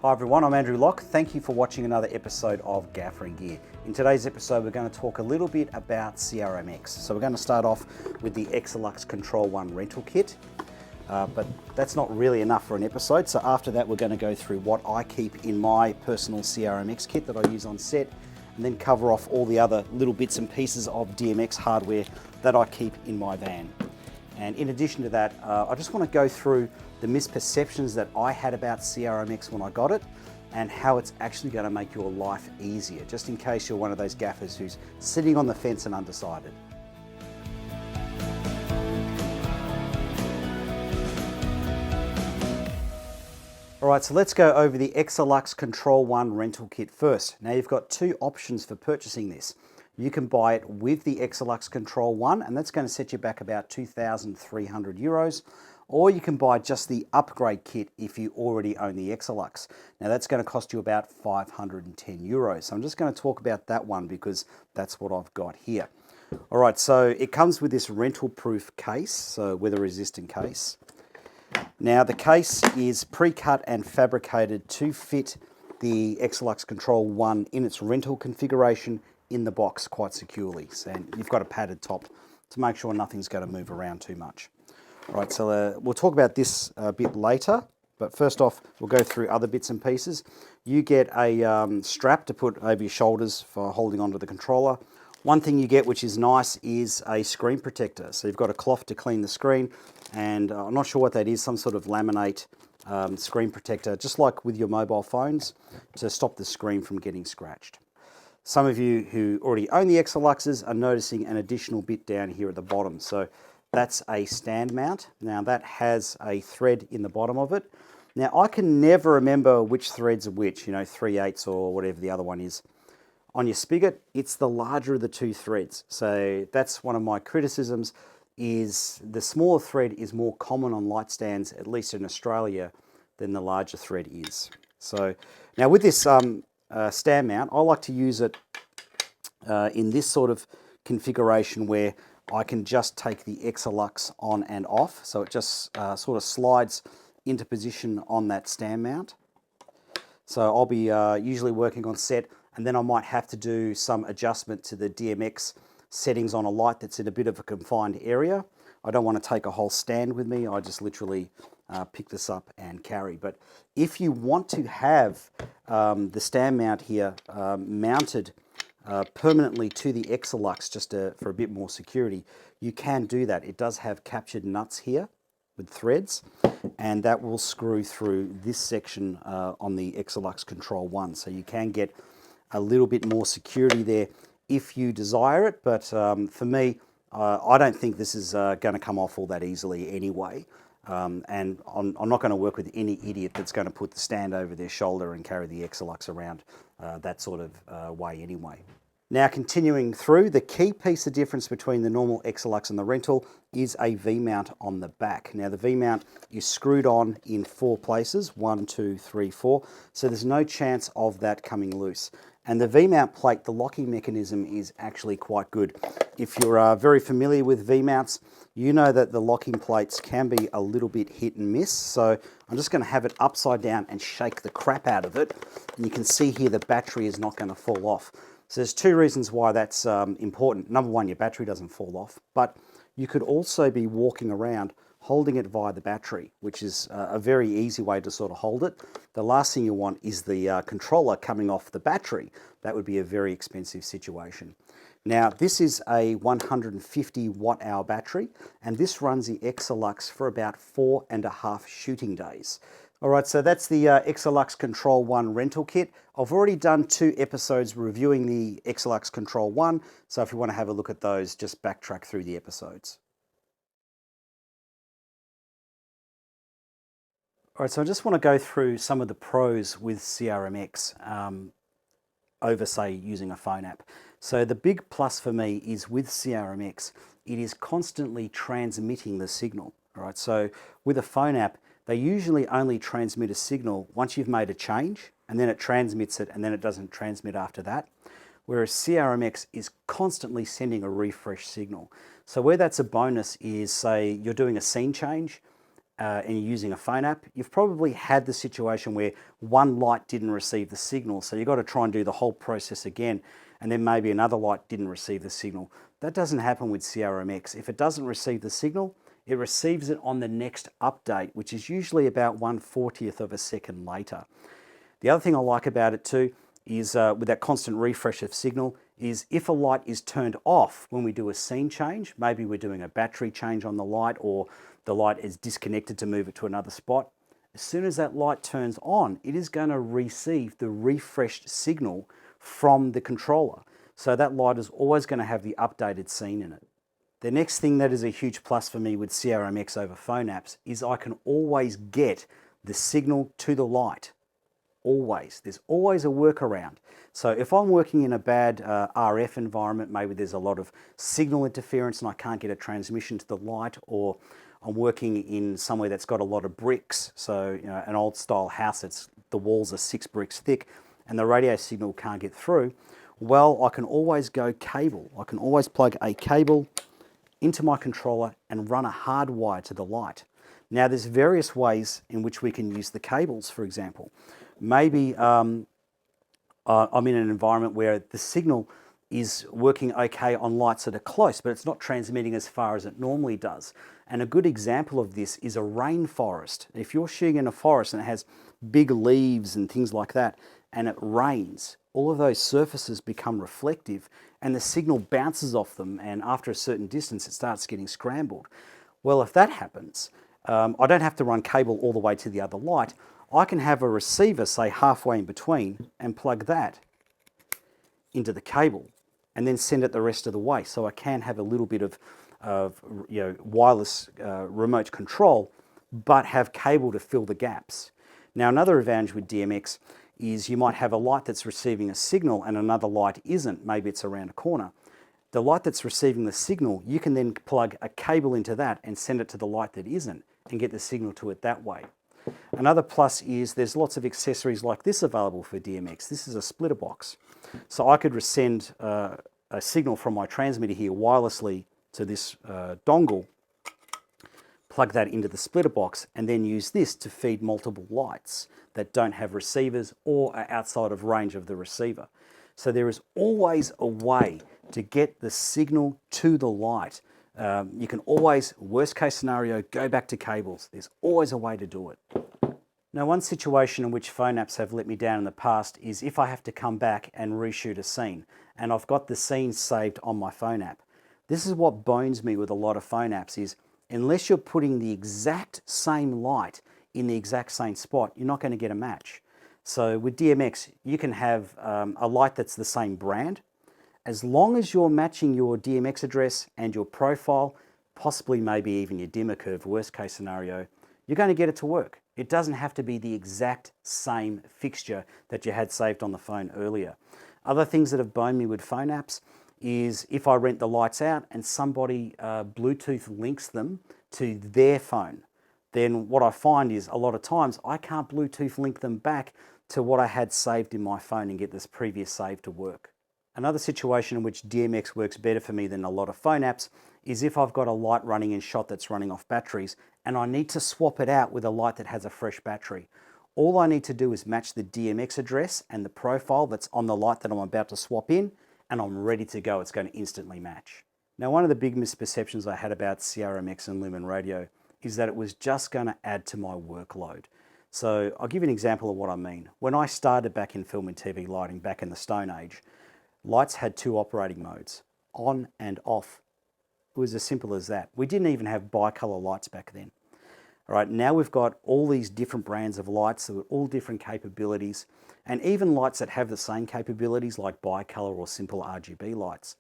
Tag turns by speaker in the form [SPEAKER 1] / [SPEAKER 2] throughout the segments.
[SPEAKER 1] Hi everyone, I'm Andrew Locke. Thank you for watching another episode of Gaffer and Gear. In today's episode, we're going to talk a little bit about CRMX. So we're going to start off with the Exalux Control 1 rental kit, but that's not really enough for an episode. So after that, we're going to go through what I keep in my personal CRMX kit that I use on set, and then cover off all the other little bits and pieces of DMX hardware that I keep in my van. And in addition to that, I just want to go through the misperceptions that I had about CRMX when I got it and how it's actually going to make your life easier, just in case you're one of those gaffers who's sitting on the fence and undecided. All right, so let's go over the Exalux Control 1 rental kit first. Now you've got two options for purchasing this. You can buy it with the Exalux Control 1, and that's going to set you back about 2,300 euros. Or you can buy just the upgrade kit if you already own the Exalux. Now that's going to cost you about 510 euros. So I'm just going to talk about that one because that's what I've got here. All right, so it comes with this rental proof case, so weather resistant case. Now the case is pre-cut and fabricated to fit the Exalux Control 1 in its rental configuration in the box quite securely. And you've got a padded top to make sure nothing's going to move around too much. All right, so we'll talk about this a bit later, but first off, we'll go through other bits and pieces. You get a strap to put over your shoulders for holding onto the controller. One thing you get, which is nice, is a screen protector. So you've got a cloth to clean the screen, and I'm not sure what that is, some sort of laminate screen protector, just like with your mobile phones, to stop the screen from getting scratched. Some of you who already own the Exaluxes are noticing an additional bit down here at the bottom. So that's a stand mount. Now that has a thread in the bottom of it. Now I can never remember which threads are which, 3/8 or whatever the other one is. On your spigot, it's the larger of the two threads. So that's one of my criticisms, is the smaller thread is more common on light stands, at least in Australia, than the larger thread is. So now with this stand mount, I like to use it in this sort of configuration where I can just take the Exalux on and off. So it just sort of slides into position on that stand mount. So I'll be usually working on set, and then I might have to do some adjustment to the DMX settings on a light that's in a bit of a confined area. I don't want to take a whole stand with me. I just literally pick this up and carry. But if you want to have the stand mount here mounted permanently to the Exalux just for a bit more security, you can do that. It does have captured nuts here with threads, and that will screw through this section on the Exalux Control 1. So you can get a little bit more security there if you desire it, but for me, I don't think this is going to come off all that easily anyway. And I'm not going to work with any idiot that's going to put the stand over their shoulder and carry the Exalux around that sort of way anyway. Now continuing through, the key piece of difference between the normal Exalux and the rental is a V-mount on the back. Now the V-mount is screwed on in 4 places, 1, 2, 3, 4, so there's no chance of that coming loose. And the V-mount plate, the locking mechanism is actually quite good. If you're very familiar with V-mounts, you know that the locking plates can be a little bit hit and miss. So I'm just going to have it upside down and shake the crap out of it. And you can see here the battery is not going to fall off. So there's 2 reasons why that's important. Number one, your battery doesn't fall off, but you could also be walking around holding it via the battery, which is a very easy way to sort of hold it. The last thing you want is the controller coming off the battery. That would be a very expensive situation. Now, this is a 150 watt-hour battery, and this runs the Exalux for about 4.5 shooting days. All right, so that's the Exalux Control 1 rental kit. I've already done 2 episodes reviewing the Exalux Control 1, so if you want to have a look at those, just backtrack through the episodes. All right, so I just want to go through some of the pros with CRMX over, say, using a phone app. So the big plus for me is with CRMX, it is constantly transmitting the signal. All right, so with a phone app, they usually only transmit a signal once you've made a change, and then it transmits it, and then it doesn't transmit after that. Whereas CRMX is constantly sending a refresh signal. So where that's a bonus is, say, you're doing a scene change, and you're using a phone app, you've probably had the situation where one light didn't receive the signal. So you've got to try and do the whole process again. And then maybe another light didn't receive the signal. That doesn't happen with CRMX. If it doesn't receive the signal, it receives it on the next update, which is usually about 1/40th of a second later. The other thing I like about it too is with that constant refresh of signal is if a light is turned off when we do a scene change, maybe we're doing a battery change on the light or the light is disconnected to move it to another spot. As soon as that light turns on, it is going to receive the refreshed signal from the controller. So that light is always going to have the updated scene in it. The next thing that is a huge plus for me with CRMX over phone apps is I can always get the signal to the light. Always. There's always a workaround. So if I'm working in a bad RF environment, maybe there's a lot of signal interference and I can't get a transmission to the light, or I'm working in somewhere that's got a lot of bricks, so an old style house that's the walls are 6 bricks thick and the radio signal can't get through, well, I can always go cable. I can always plug a cable into my controller and run a hard wire to the light. Now there's various ways in which we can use the cables, for example. Maybe I'm in an environment where the signal is working okay on lights that are close, but it's not transmitting as far as it normally does. And a good example of this is a rainforest. If you're shooting in a forest and it has big leaves and things like that, and it rains, all of those surfaces become reflective and the signal bounces off them, and after a certain distance it starts getting scrambled. Well, if that happens, I don't have to run cable all the way to the other light. I can have a receiver, say halfway in between, and plug that into the cable and then send it the rest of the way. So I can have a little bit of wireless remote control, but have cable to fill the gaps. Now another advantage with DMX is you might have a light that's receiving a signal and another light isn't. Maybe it's around a corner. The light that's receiving the signal, you can then plug a cable into that and send it to the light that isn't and get the signal to it that way. Another plus is there's lots of accessories like this available for DMX. This is a splitter box. So I could send a signal from my transmitter here wirelessly to this dongle, plug that into the splitter box, and then use this to feed multiple lights that don't have receivers or are outside of range of the receiver. So there is always a way to get the signal to the light. You can always, worst case scenario, go back to cables. There's always a way to do it. Now, one situation in which phone apps have let me down in the past is if I have to come back and reshoot a scene, and I've got the scene saved on my phone app. This is what bones me with a lot of phone apps is, unless you're putting the exact same light in the exact same spot, you're not going to get a match. So with DMX, you can have a light that's the same brand. As long as you're matching your DMX address and your profile, possibly maybe even your dimmer curve, worst case scenario, you're going to get it to work. It doesn't have to be the exact same fixture that you had saved on the phone earlier. Other things that have boned me with phone apps is if I rent the lights out and somebody Bluetooth links them to their phone, then what I find is a lot of times I can't Bluetooth link them back to what I had saved in my phone and get this previous save to work. Another situation in which DMX works better for me than a lot of phone apps is if I've got a light running in shot that's running off batteries and I need to swap it out with a light that has a fresh battery. All I need to do is match the DMX address and the profile that's on the light that I'm about to swap in, and I'm ready to go. It's going to instantly match. Now, one of the big misperceptions I had about CRMX and Lumen Radio is that it was just going to add to my workload. So I'll give you an example of what I mean. When I started back in film and TV lighting back in the Stone Age, lights had 2 operating modes, on and off. It was as simple as that. We didn't even have bicolor lights back then. All right, now we've got all these different brands of lights with all different capabilities, and even lights that have the same capabilities like bicolor or simple RGB lights.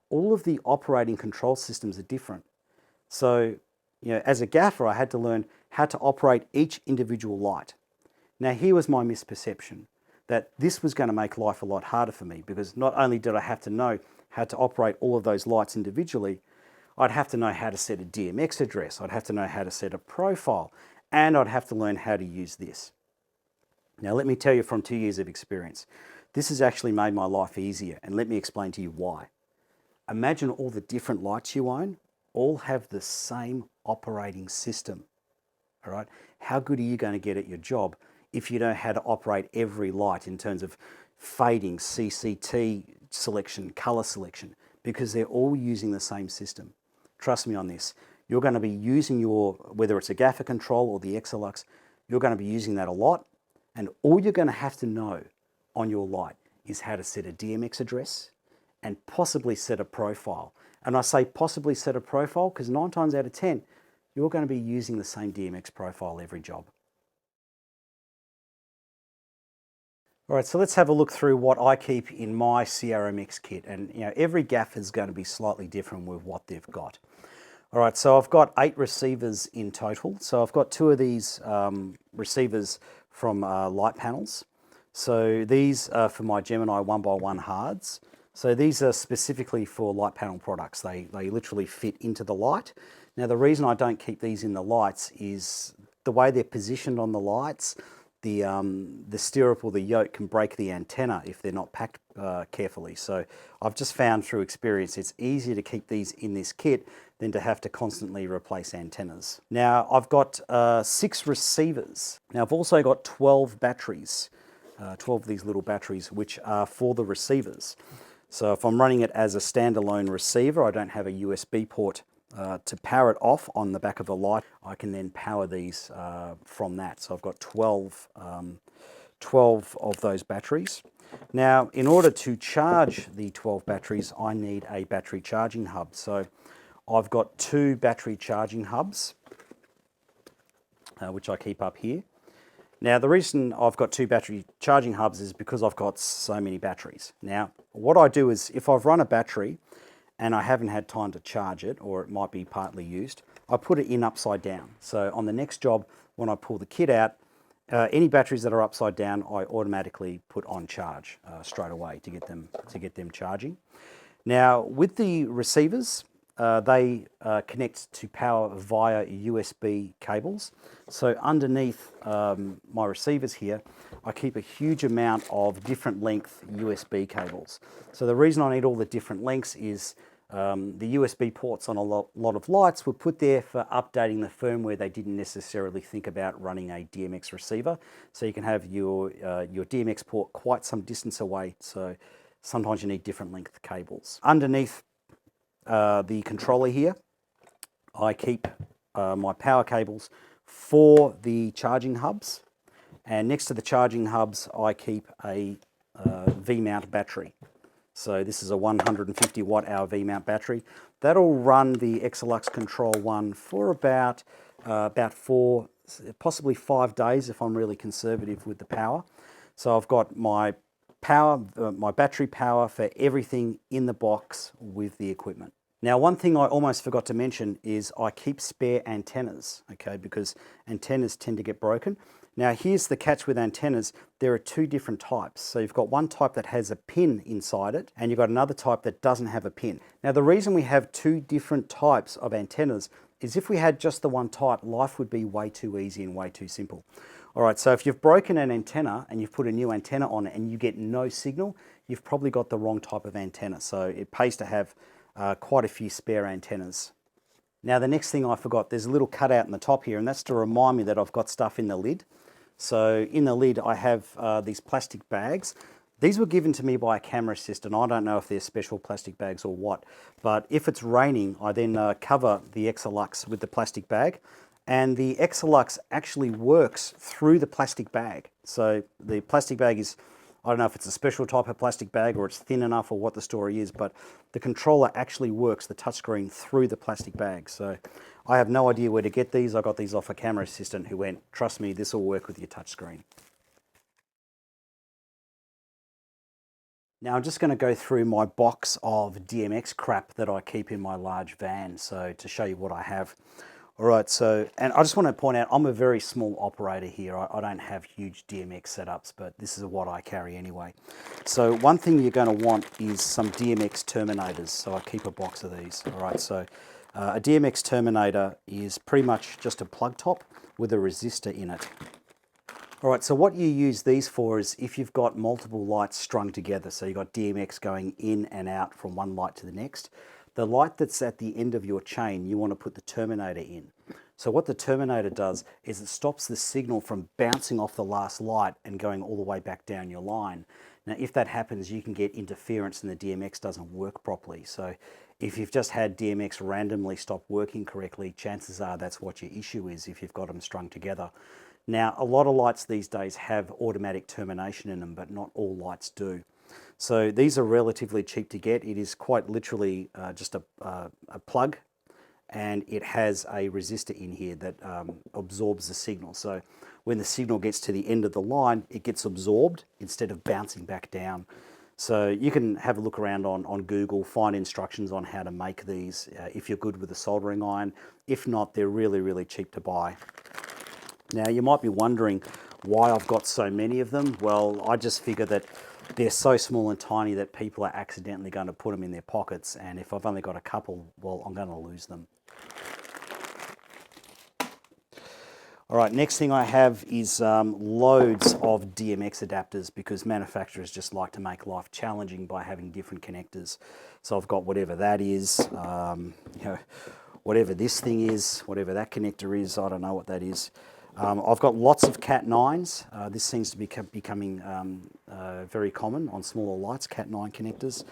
[SPEAKER 1] All of the operating control systems are different. So, as a gaffer, I had to learn how to operate each individual light. Now, here was my misperception, that this was going to make life a lot harder for me, because not only did I have to know how to operate all of those lights individually, I'd have to know how to set a DMX address, I'd have to know how to set a profile, and I'd have to learn how to use this. Now, let me tell you from 2 years of experience, this has actually made my life easier, and let me explain to you why. Imagine all the different lights you own all have the same operating system. all right? How good are you going to get at your job if you know how to operate every light in terms of fading, CCT selection, color selection, because they're all using the same system. Trust me on this. You're going to be using whether it's a Gaffer control or the Exalux, you're going to be using that a lot. And all you're going to have to know on your light is how to set a DMX address and possibly set a profile. And I say possibly set a profile because 9 times out of 10, you're going to be using the same DMX profile every job. All right, so let's have a look through what I keep in my CRMX kit. And every Gaffer is going to be slightly different with what they've got. All right, so I've got 8 receivers in total. So I've got 2 of these receivers from light panels. So these are for my Gemini 1x1 hards. So these are specifically for light panel products. They literally fit into the light. Now the reason I don't keep these in the lights is the way they're positioned on the lights. The stirrup or the yoke can break the antenna if they're not packed carefully. So I've just found through experience it's easier to keep these in this kit than to have to constantly replace antennas. Now I've got 6 receivers. Now I've also got 12 batteries, 12 of these little batteries which are for the receivers. So if I'm running it as a standalone receiver, I don't have a USB port to power it off on the back of a light. I can then power these from that. So I've got 12 of those batteries. Now, in order to charge the 12 batteries, I need a battery charging hub. So I've got 2 battery charging hubs, which I keep up here. Now, the reason I've got 2 battery charging hubs is because I've got so many batteries. Now, what I do is if I've run a battery and I haven't had time to charge it, or it might be partly used, I put it in upside down. So on the next job, when I pull the kit out, any batteries that are upside down, I automatically put on charge straight away to get them charging. Now, with the receivers, they connect to power via USB cables. So underneath my receivers here, I keep a huge amount of different length USB cables. So the reason I need all the different lengths is the USB ports on a lot of lights were put there for updating the firmware. They didn't necessarily think about running a DMX receiver. So you can have your DMX port quite some distance away. So sometimes you need different length cables. Underneath the controller here, I keep my power cables for the charging hubs, and next to the charging hubs I keep a V-mount battery. So this is a 150 watt hour V-mount battery. That'll run the Exalux Control 1 for about 4, possibly 5 days if I'm really conservative with the power. So I've got my power, my battery power for everything in the box with the equipment. Now, one thing I almost forgot to mention is I keep spare antennas, okay, because antennas tend to get broken. Now, here's the catch with antennas. There are 2 different types. So you've got one type that has a pin inside it, and you've got another type that doesn't have a pin. Now, the reason we have 2 different types of antennas is if we had just the one type, life would be way too easy and way too simple. All right, so if you've broken an antenna and you've put a new antenna on it and you get no signal, you've probably got the wrong type of antenna. So it pays to have quite a few spare antennas. Now, the next thing I forgot, there's a little cutout in the top here, and that's to remind me that I've got stuff in the lid. So in the lid, I have these plastic bags. These were given to me by a camera assistant. I don't know if they're special plastic bags or what, but if it's raining, I then cover the Exalux with the plastic bag, and the Exalux actually works through the plastic bag. So the plastic bag is, I don't know if it's a special type of plastic bag or it's thin enough or what the story is, but the controller actually works the touchscreen through the plastic bag. So I have no idea where to get these. I got these off a camera assistant who went, trust me, this will work with your touchscreen. Now I'm just going to go through my box of DMX crap that I keep in my large van, so to show you what I have. All right, so, and I just want to point out, I'm a very small operator here. I don't have huge DMX setups, but this is what I carry anyway. So one thing you're going to want is some DMX terminators. So I keep a box of these. All right, so a DMX terminator is pretty much just a plug top with a resistor in it. All right, so what you use these for is if you've got multiple lights strung together, so you've got DMX going in and out from one light to the next, the light that's at the end of your chain, you want to put the terminator in. So what the terminator does is it stops the signal from bouncing off the last light and going all the way back down your line. Now, if that happens, you can get interference and the DMX doesn't work properly. So if you've just had DMX randomly stop working correctly, chances are that's what your issue is if you've got them strung together. Now, a lot of lights these days have automatic termination in them, but not all lights do. So these are relatively cheap to get. It is quite literally just a plug, and it has a resistor in here that absorbs the signal. So when the signal gets to the end of the line, it gets absorbed instead of bouncing back down. So you can have a look around on Google, find instructions on how to make these if you're good with a soldering iron. If not, they're really, really cheap to buy. Now, you might be wondering why I've got so many of them. Well, I just figure that they're so small and tiny that people are accidentally going to put them in their pockets, and if I've only got a couple, well, I'm going to lose them. All right, next thing I have is loads of DMX adapters, because manufacturers just like to make life challenging by having different connectors. So I've got whatever that is, whatever this thing is, whatever that connector is, I don't know what that is. I've got lots of Cat9s. This seems to be becoming very common on smaller lights, Cat9 connectors,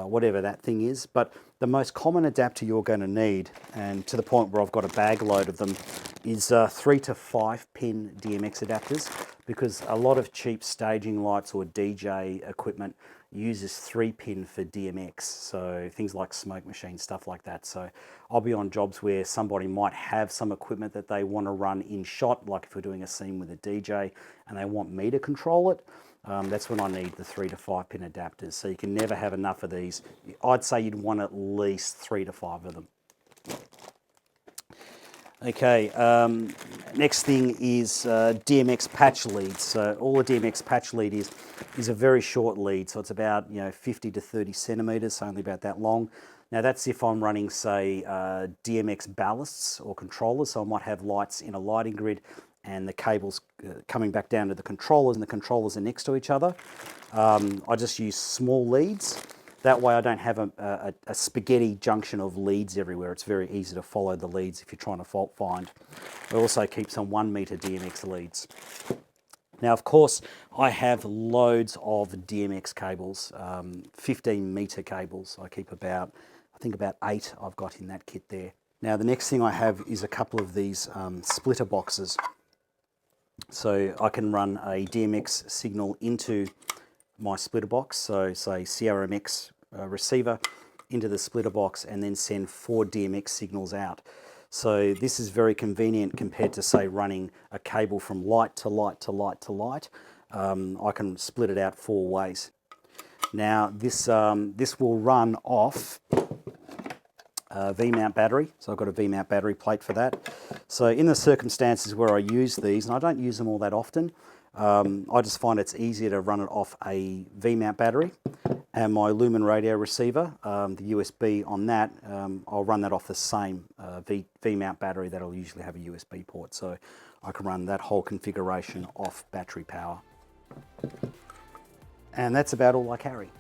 [SPEAKER 1] whatever that thing is. But the most common adapter you're going to need, and to the point where I've got a bag load of them, is 3 to 5 pin DMX adapters, because a lot of cheap staging lights or DJ equipment uses 3-pin for DMX, so things like smoke machines, stuff like that. So I'll be on jobs where somebody might have some equipment that they want to run in shot, like if we're doing a scene with a DJ and they want me to control it. That's when I need the 3 to 5 pin adapters. So you can never have enough of these. I'd say you'd want at least 3 to 5 of them. Okay, next thing is DMX patch leads. So all a DMX patch lead is a very short lead. So it's about 50 to 30 centimeters, so only about that long. Now that's if I'm running, say, DMX ballasts or controllers. So I might have lights in a lighting grid and the cables coming back down to the controllers, and the controllers are next to each other. I just use small leads. That way I don't have a spaghetti junction of leads everywhere. It's very easy to follow the leads if you're trying to fault find. I also keep some 1 meter DMX leads. Now, of course, I have loads of DMX cables, 15 meter cables. I keep I think about 8 I've got in that kit there. Now, the next thing I have is a couple of these splitter boxes. So I can run a DMX signal into my splitter box, so say CRMX receiver into the splitter box, and then send 4 DMX signals out. So this is very convenient compared to, say, running a cable from light to light to light to light. I can split it out 4 ways. Now this will run off V-mount battery, so I've got a V-mount battery plate for that. So in the circumstances where I use these, and I don't use them all that often, I just find it's easier to run it off a V-mount battery, and my Lumen Radio receiver, the USB on that, I'll run that off the same V-mount battery that'll usually have a USB port, so I can run that whole configuration off battery power. And that's about all I carry.